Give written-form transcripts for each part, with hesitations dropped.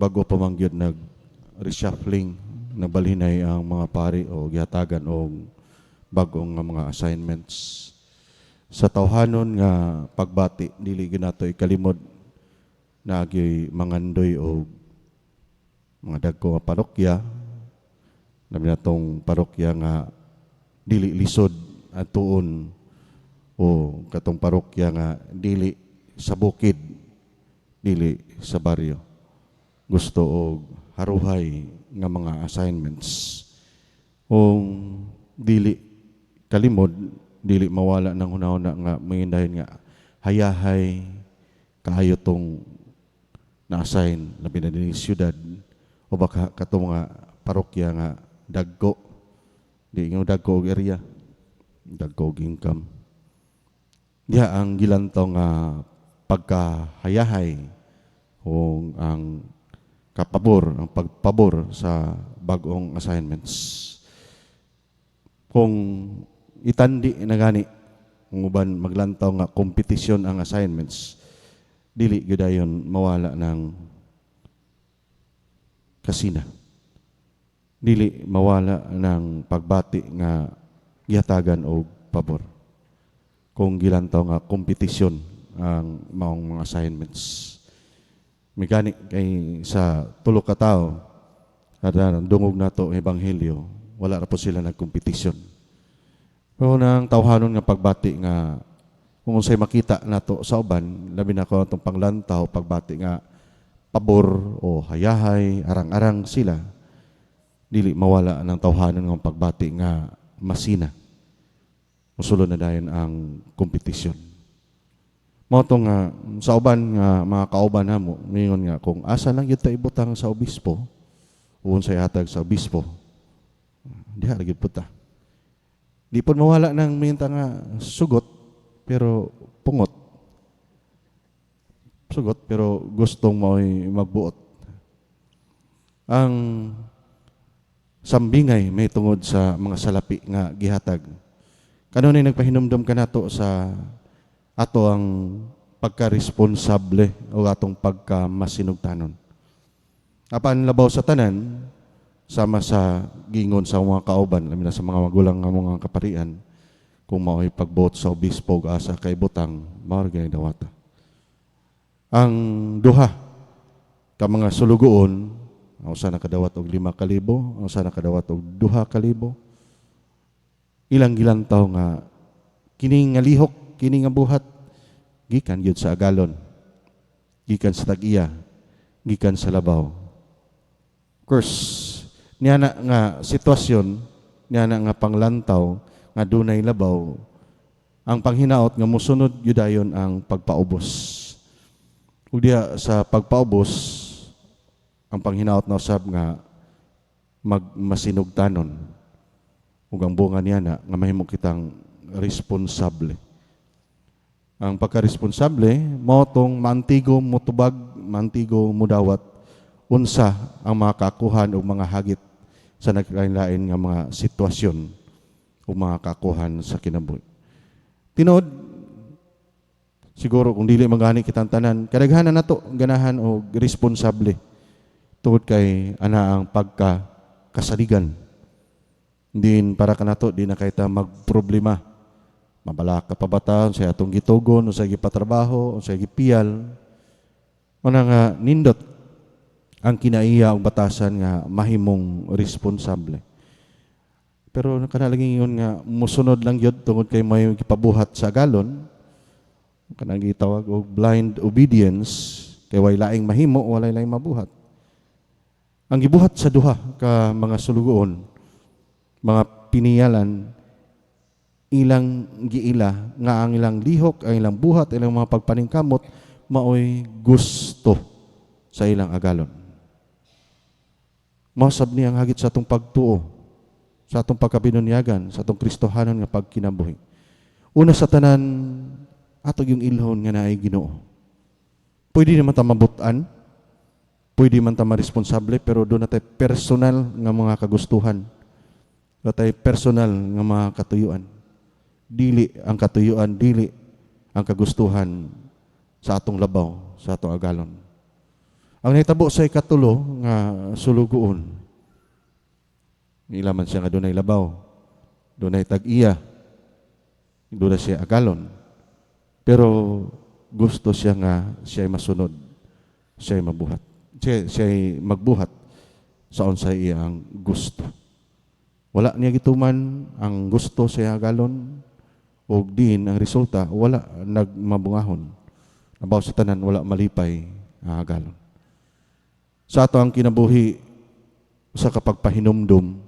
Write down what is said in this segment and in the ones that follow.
bago pa man gyud nag-reshuffling, nabalhinay ang mga pari o gihatagan og bagong nga mga assignments. Sa tawhanon nga pagbati, dili gyud nato ikalimod na agyoy mangandoy o mga dagko nga parokya, labi na tong parokya nga dili lisod at tuon o katong parokya nga dili sa bukid, dili sa baryo. Gusto og haruhay nga mga assignments. O dili kalimod, dili mawala ng hunahuna nga mangindahin nga hayahay kaayo tong na-assign labi na din siyudad o baka katong mga parokya nga dagko, di nga dagko og area, dagko og income. Diha ang gilantaw nga pagkahayahay o ang kapabor, ang pagpabor sa bagong assignments. Kung itandi na gani, kung uban maglantaw nga kompetisyon ang assignments, dili gyud ayon mawala ng kasina. Dili mawala ng pagbati nga gihatagan og pabor. Kung gilantaw nga kompetisyon ang maong mga assignments. Mekanik kay sa tulo ka tawo kada dungog nato ebanghelyo, wala ra po sila nagkompetisyon. Pero nang tawhanon nga pagbati nga kung unsay makita nato sa uban, labi na ko atong panglantaw pagbati nga pabor o hayahay, arang-arang sila, dili mawala ng tawhanon nga pagbati nga masina. Musulod na dayon ang kompetisyon. Mao to nga sa uban nga mga kauban namo, mingon nga kung asa lang gyud ta ibutang sa obispo, o unsay hatag sa obispo, diha ra gyud puta. Di pud mawala ng minta nga sugot pero pungot. Sugot pero gustong mao'y magbuot. Ang sambingay may tungod sa mga salapi nga gihatag. Kanunay nagpahinumdum ka nato sa ato ang pagka-responsable o atong pagka-masinugtanon. Apan labaw sa tanan, sama sa gingon sa mga kauban, labi na sa mga magulang nga mga kaparian, kung mao'y pagbuot sa obispo asa kay butang, maorgay dawata. Ang duha ka mga sulugoon, usa na kadawat og 5,000, usa na kadawat og 2,000. Ilang gilantaw nga kini nga lihok, kini nga buhat gikan gyud sa agalon, gikan sa tag-iya, gikan sa labaw. Of course, niya na nga sitwasyon, niya na nga panglantaw nga dunay labaw, ang panghinaot nga musunod yudayon ang pagpaubos. Ug diha sa pagpaubos, ang panghinaot na usab nga magmasinugtanon. Ug ang bunga niya na nga mahimo kitang responsable. Ang pagka-responsable, mao tong mantigo motubag, mantigo mudawat, unsa ang mga kakuhan o mga hagit sa naglain-lain nga mga sitwasyon o mga kakuhan sa kinabuhi. Tinod, siguro kung dili magani kitang tanan, kadaghanan nato ganahan o responsable tungod kay ana ang pagkakasaligan. Din para kanato di na kayta magproblema. Mabala ka pa bata, sa atong gitugon, o sa gipatrabaho, o sa gipiyal. O na nga nindot ang kinaiya o batasan nga mahimong responsable. Pero kanalaging yun nga musunod lang yun tungod kay may gipabuhat sa galon. Kanang gitawag og blind obedience, kay way laing mahimo, walay laing mabuhat. Ang gibuhat sa duha ka mga sulugoon, mga piniyalan, ilang giila nga ang ilang lihok, ang ilang buhat, ilang mga pagpaningkamot, maoy gusto sa ilang agalon. Masab niya ang hagit sa atong pagtuo, sa atong pagkabinunyagan, sa atong Kristohanon nga pagkinabuhi. Una sa tanan, atog yung ilhon nga naay Ginoo. Pwede naman ta mabutan, pwede man ta maresponsable, pero doon natin personal nga mga kagustuhan. Doon tayo personal nga mga katuyuan. Dili ang katuyuan, dili ang kagustuhan sa atong labaw, sa atong agalon. Ang nahitabo sa ikatulo nga sulugoon, ilaman siya nga dunay labaw, dunay tag-iya, dunay siya agalon. Pero gusto siya nga siya ay masunod, siya ay mabuhat. Siya ay magbuhat sa unsay iyang gusto. Wala niya gituman ang gusto sa agalon, o din ang resulta wala nagmabungahon. Nabaw sa tanan wala malipay ang agalon. Sa ato ang kinabuhi sa kapagpahinumdum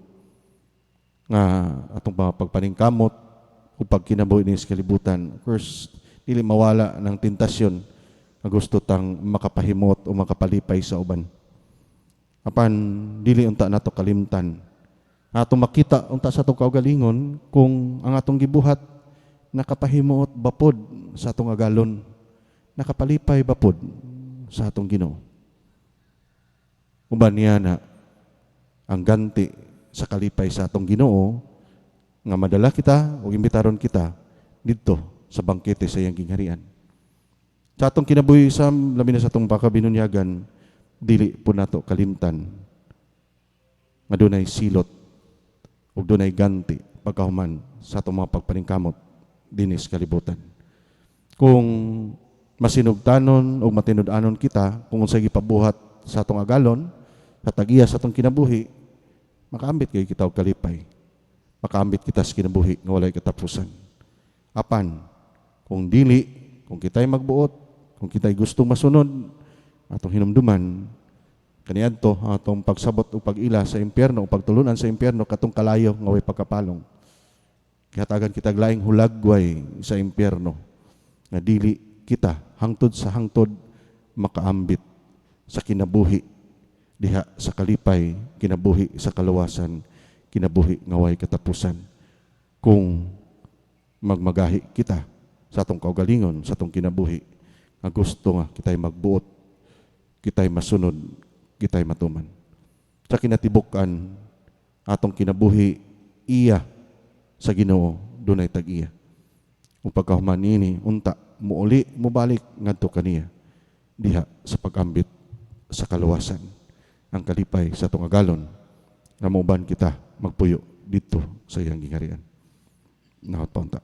nga atong pagpaningkamot o pagkinabuhi ni sa kalibutan. Of course, dili mawala ng tentasyon na gusto tang makapahimot o makapalipay sa uban. Apan dili unta nato kalimtan. Atong makita unta sa atong kaugalingon kung ang atong gibuhat nakapahimot bapod sa atong agalon, nakapalipay bapod sa atong Ginoo. Uban niya na ang ganti sa kalipay sa atong Ginoo nga madala kita o imbitaron kita didto sa bangkete sa iyang gingharian. Sa atong kinabuhi sam labi na sa atong pakabinunyagan, dili po nato kalimtan nga dunay silot ug dunay ganti pagkahuman sa atong mga pagpaningkamot dinis kalibutan. Kung masinugtanon o matinud-anon kita kung unsay gipabuhat sa atong agalon, sa tag-iya sa atong kinabuhi, makaambit kay kita og kalipay. Makaambit kita sa kinabuhi nga walay katapusan. Apan kung dili, kung kita'y magbuot, kung kita'y gustong masunod atong hinumduman, kaniadto atong pagsabot o pag-ila sa impyerno o pagtulunan sa impyerno katong kalayo nga way pagkapalong. Kihatagan kitag laing hulagway sa impyerno nga dili kita hangtod sa hangtod makaambit sa kinabuhi diha sa kalipay, kinabuhi sa kaluwasan, kinabuhi nga way katapusan. Kung magmagahi kita sa atong kaugalingon, sa atong kinabuhi, nga gusto nga kita'y magbuot, kita'y masunod, kita'y matuman. Sa kinatibukan, atong kinabuhi, iya sa Ginoo, dunay tag-iya. Kung pagkahuman ini, unta, muuli, mubalik, ngadto kaniya, diha sa pag-ambit sa kaluwasan, ang kalipay sa atong agalon, nga mauban kita magpuyo dito sa iyang gingharian. Naot pa unta.